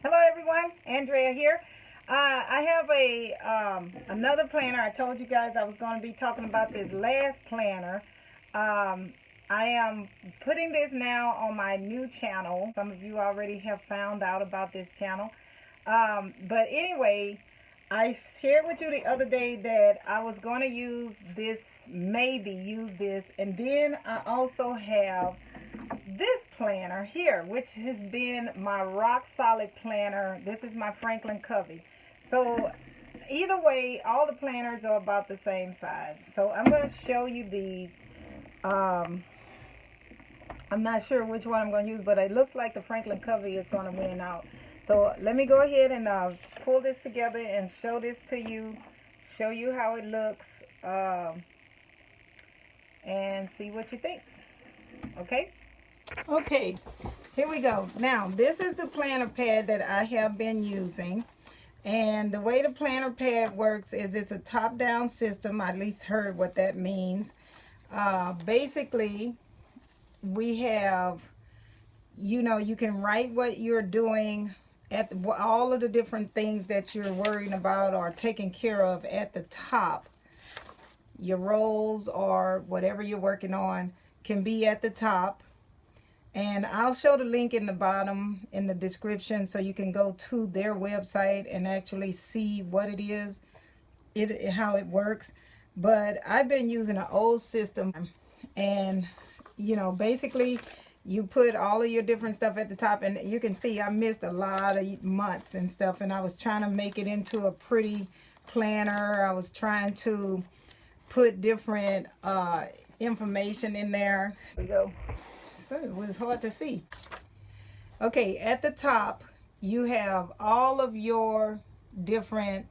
Hello everyone, Andrea here. I have another planner. I told you guys I was going to be talking about this last planner. I am putting this now on my new channel. Some of you already have found out about this channel. But anyway, I shared with you the other day that I was going to use this, and then I also have this planner here, which has been my rock solid planner. This is my Franklin Covey. So either way, all the planners are about the same size. So I'm going to show you these. I'm not sure which one I'm going to use, but it looks like the Franklin Covey is going to win out. So let me go ahead and pull this together and show this to you, show you how it looks, and see what you think. Okay, here we go. Now, this is the planner pad that I have been using. And the way the planner pad works is it's a top-down system. I at least heard what that means. Basically, we have, you can write what you're doing at all of the different things that you're worrying about or taking care of at the top. Your roles or whatever you're working on can be at the top. And I'll show the link in the bottom in the description so you can go to their website and actually see what it is, how it works. But I've been using an old system, and basically you put all of your different stuff at the top, and you can see I missed a lot of months and stuff, and I was trying to make it into a pretty planner. I was trying to put different information in there. Here we go. So it was hard to see. Okay, at the top you have all of your different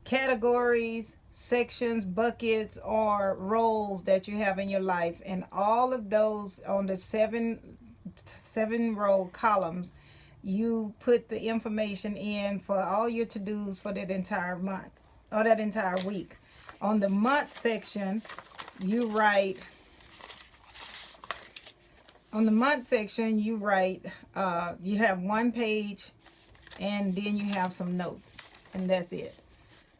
categories, sections, buckets, or roles that you have in your life, and all of those on the seven row columns, you put the information in for all your to-dos for that entire month or that entire week. On the month section, you write. On the month section, you write, you have one page, and then you have some notes, and that's it.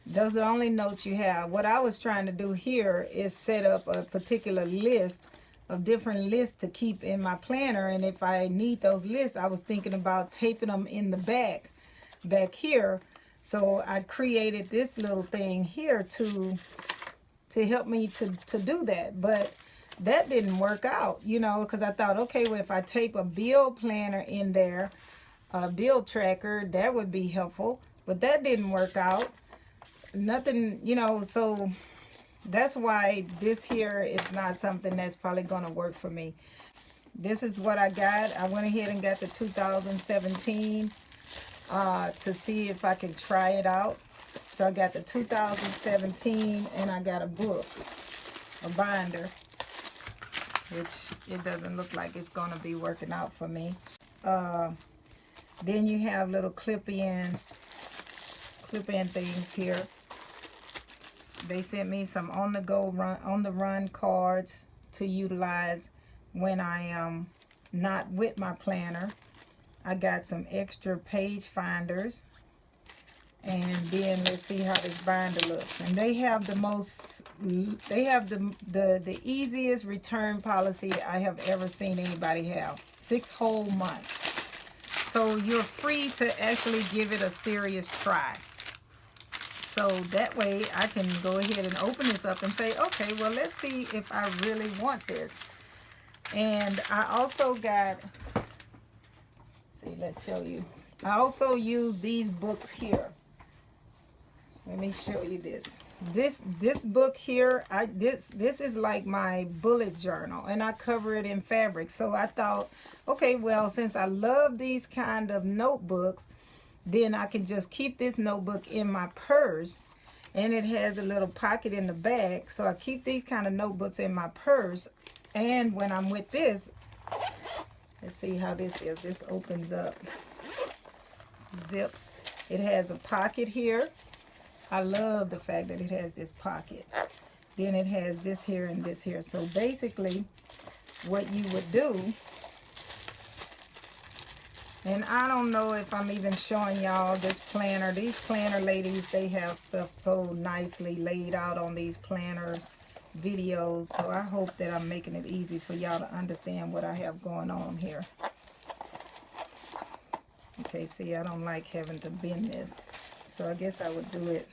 Those are the only notes you have. What I was trying to do here is set up a particular list of different lists to keep in my planner, and if I need those lists, I was thinking about taping them in the back here. So I created this little thing here to help me to do that. But that didn't work out, because I thought, okay, well, if I tape a bill planner in there, a bill tracker, that would be helpful. But that didn't work out. Nothing, so that's why this here is not something that's probably going to work for me. This is what I got. I went ahead and got the 2017 to see if I can try it out. So I got the 2017, and I got a book, a binder, which it doesn't look like it's going to be working out for me. Then you have little clip-in things here. They sent me some on the run cards to utilize when I am not with my planner. I got some extra page finders. And then let's see how this binder looks. And they have the easiest return policy I have ever seen anybody have. 6 whole months. So you're free to actually give it a serious try. So that way I can go ahead and open this up and say, okay, well, let's see if I really want this. And I also got, let's show you. I also use these books here. Let me show you this. This book here, this is like my bullet journal, and I cover it in fabric. So I thought, okay, well, since I love these kind of notebooks, then I can just keep this notebook in my purse, and it has a little pocket in the back. So I keep these kind of notebooks in my purse, and when I'm with this, let's see how this is. This opens up, zips. It has a pocket here. I love the fact that it has this pocket. Then it has this here and this here. So basically what you would do And I don't know if I'm even showing y'all this planner. These planner ladies, they have stuff so nicely laid out on these planners videos. So I hope that I'm making it easy for y'all to understand what I have going on here. Okay, see, I don't like having to bend this. So I guess I would do it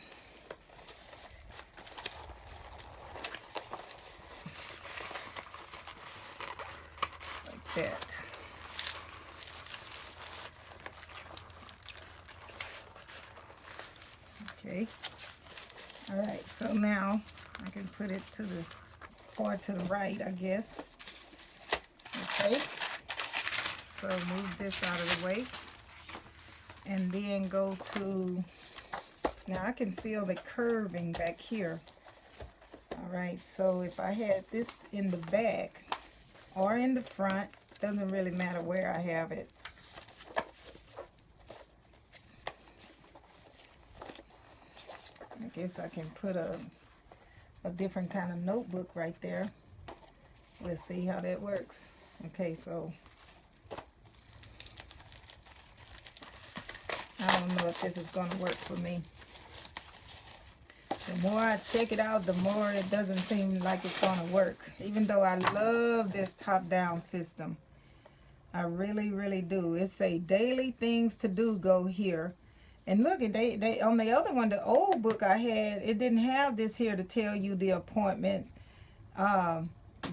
like that. Okay. All right, so now I can put it to the far to the right, I guess. Okay. So move this out of the way. And then go to, now I can feel the curving back here. All right, so if I had this in the back or in the front, doesn't really matter where I have it. I guess I can put a different kind of notebook right there. Let's see how that works. Okay, so I don't know if this is going to work for me. The more I check it out, the more it doesn't seem like it's going to work. Even though I love this top-down system. I really, really do. It say daily things to do, go here. And look, they on the other one, the old book I had, it didn't have this here to tell you the appointments.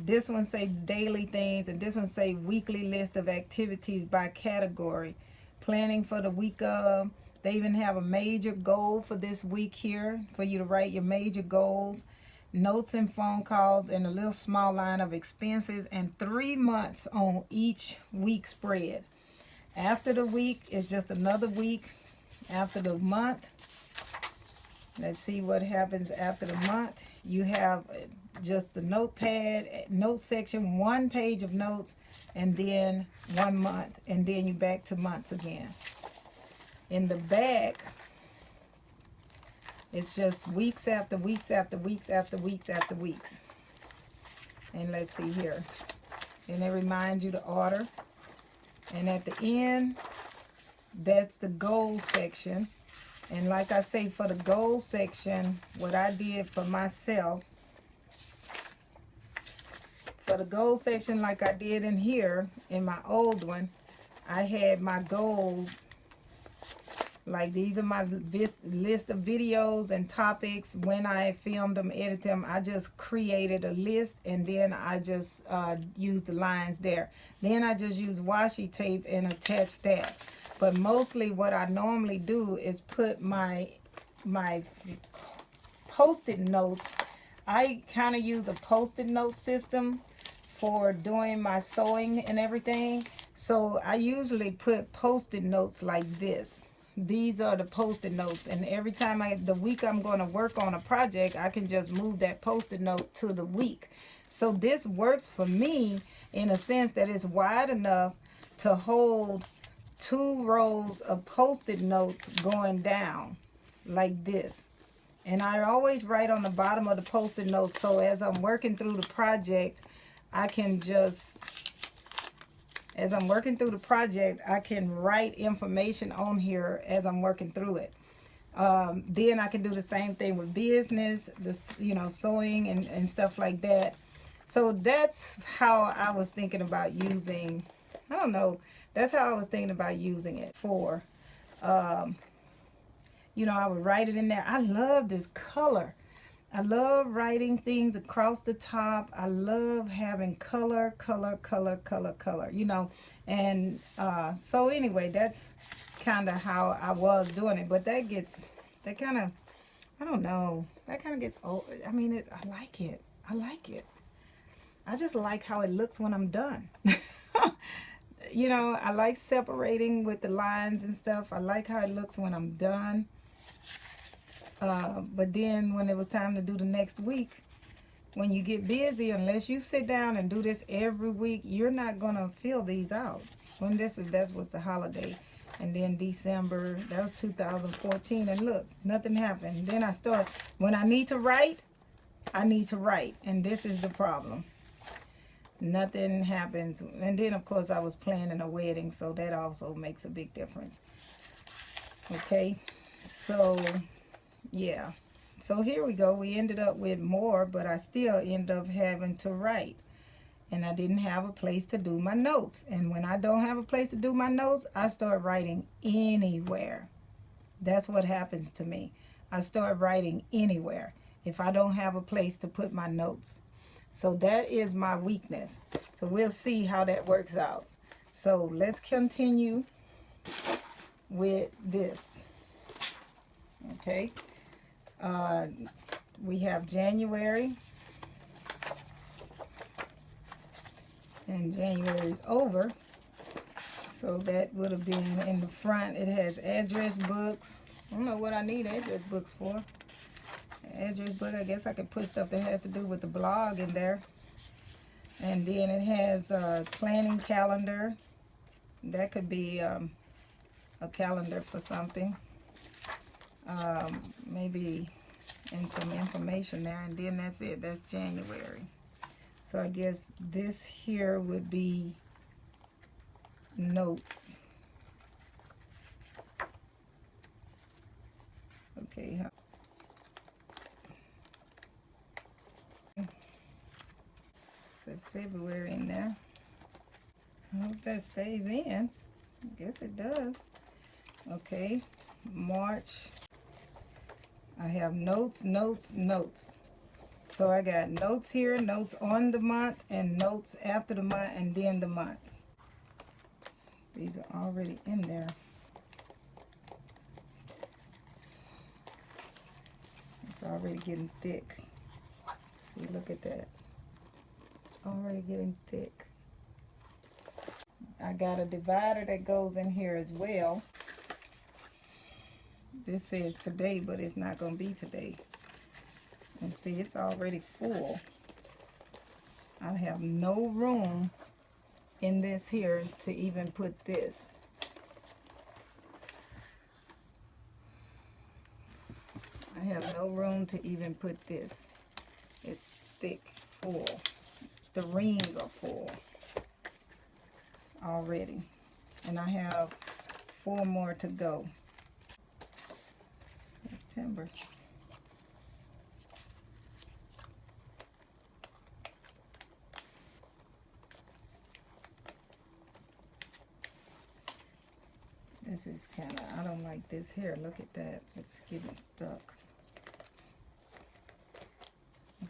This one say daily things, and this one say weekly list of activities by category. Planning for the week of. They even have a major goal for this week here for you to write your major goals, notes and phone calls, and a little small line of expenses, and 3 months on each week spread. After the week, it's just another week. After the month, let's see what happens after the month. You have just a notepad, note section, 1 page of notes, and then 1 month, and then you back to months again. In the back, it's just weeks after weeks after weeks after weeks after weeks. And let's see here. And it reminds you to order. And at the end, that's the goal section. And like I say, for the goal section, what I did for myself, for the goal section like I did in here, in my old one, I had my goals. Like these are my list of videos and topics. When I filmed them, edit them, I just created a list, and then I just used the lines there. Then I just use washi tape and attach that. But mostly what I normally do is put my post-it notes. I kind of use a post-it note system for doing my sewing and everything. So I usually put post-it notes like this. These are the post-it notes, and every time the week I'm going to work on a project, I can just move that post-it note to the week. So this works for me in a sense that it's wide enough to hold 2 rows of post-it notes going down like this. And I always write on the bottom of the post-it notes, so as I'm working through the project, I can just, as I'm working through the project, I can write information on here as I'm working through it. Then I can do the same thing with business, this, you know, sewing and stuff like that. So that's how I was thinking about using, I don't know, that's how I was thinking about using it for, you know, I would write it in there. I love this color. I love writing things across the top. I love having color, you know. And so anyway, that's kind of how I was doing it. But that kind of, I don't know, that kind of gets old. I mean, I like it. I like it. I just like how it looks when I'm done. You know, I like separating with the lines and stuff. I like how it looks when I'm done. But then when it was time to do the next week, when you get busy, unless you sit down and do this every week, you're not going to fill these out. When that was the holiday. And then December, that was 2014. And look, nothing happened. Then I start, when I need to write, I need to write. And this is the problem. nothing happens. And then of course I was planning a wedding, so that also makes a big difference. Okay, so yeah, so here we go. We ended up with more, but I still end up having to write, and I didn't have a place to do my notes. And when I don't have a place to do my notes, I start writing anywhere. That's what happens to me. I start writing anywhere if I don't have a place to put my notes. So that is my weakness. So we'll see how that works out. So let's continue with this. Okay. We have January. And January is over. So that would have been in the front. It has address books. I don't know what I need address books for. Address book, I guess I could put stuff that has to do with the blog in there. And then it has a planning calendar. That could be a calendar for something. Maybe and some information there. And then that's it. That's January. So I guess this here would be notes. Okay. Put February in there. I hope that stays in. I guess it does. Okay. March. I have notes, notes, notes. So I got notes here, notes on the month, and notes after the month, and then the month. These are already in there. It's already getting thick. See, look at that. It's already getting thick. I got a divider that goes in here as well. This says today, but it's not going to be today. And see, it's already full. I have no room in this here to even put this. I have no room to even put this. It's thick, full. The reams are full already. And I have 4 more to go. September. This is kind of, I don't like this here. Look at that. It's getting stuck.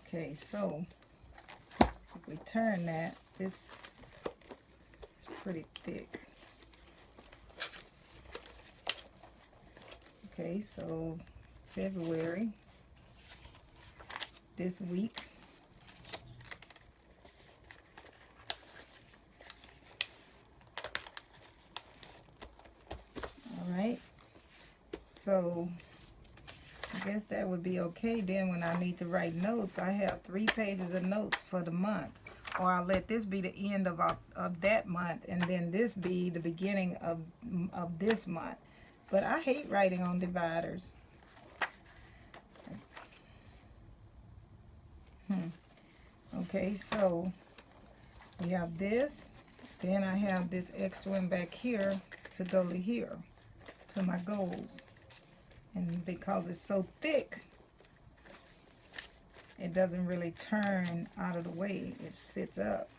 Okay, so if we turn that, this is pretty thick. Okay, so February, this week. Alright, so I guess that would be okay. Then when I need to write notes, I have 3 pages of notes for the month. Or I'll let this be the end of that month, and then this be the beginning of this month. But I hate writing on dividers. Okay, so we have this. Then I have this extra one back here to go to here, to my goals. And because it's so thick, it doesn't really turn out of the way. It sits up.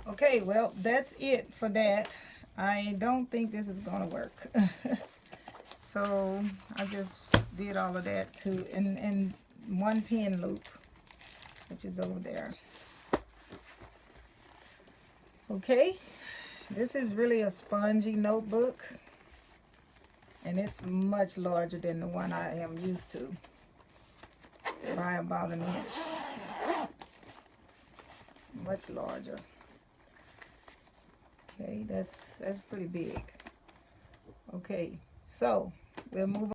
Okay, well, that's it for that. I don't think this is going to work. So I just did all of that too. And 1 pen loop, which is over there. Okay, this is really a spongy notebook. And it's much larger than the one I am used to, by about an inch. Much larger. Okay, that's pretty big. Okay, so we'll move on.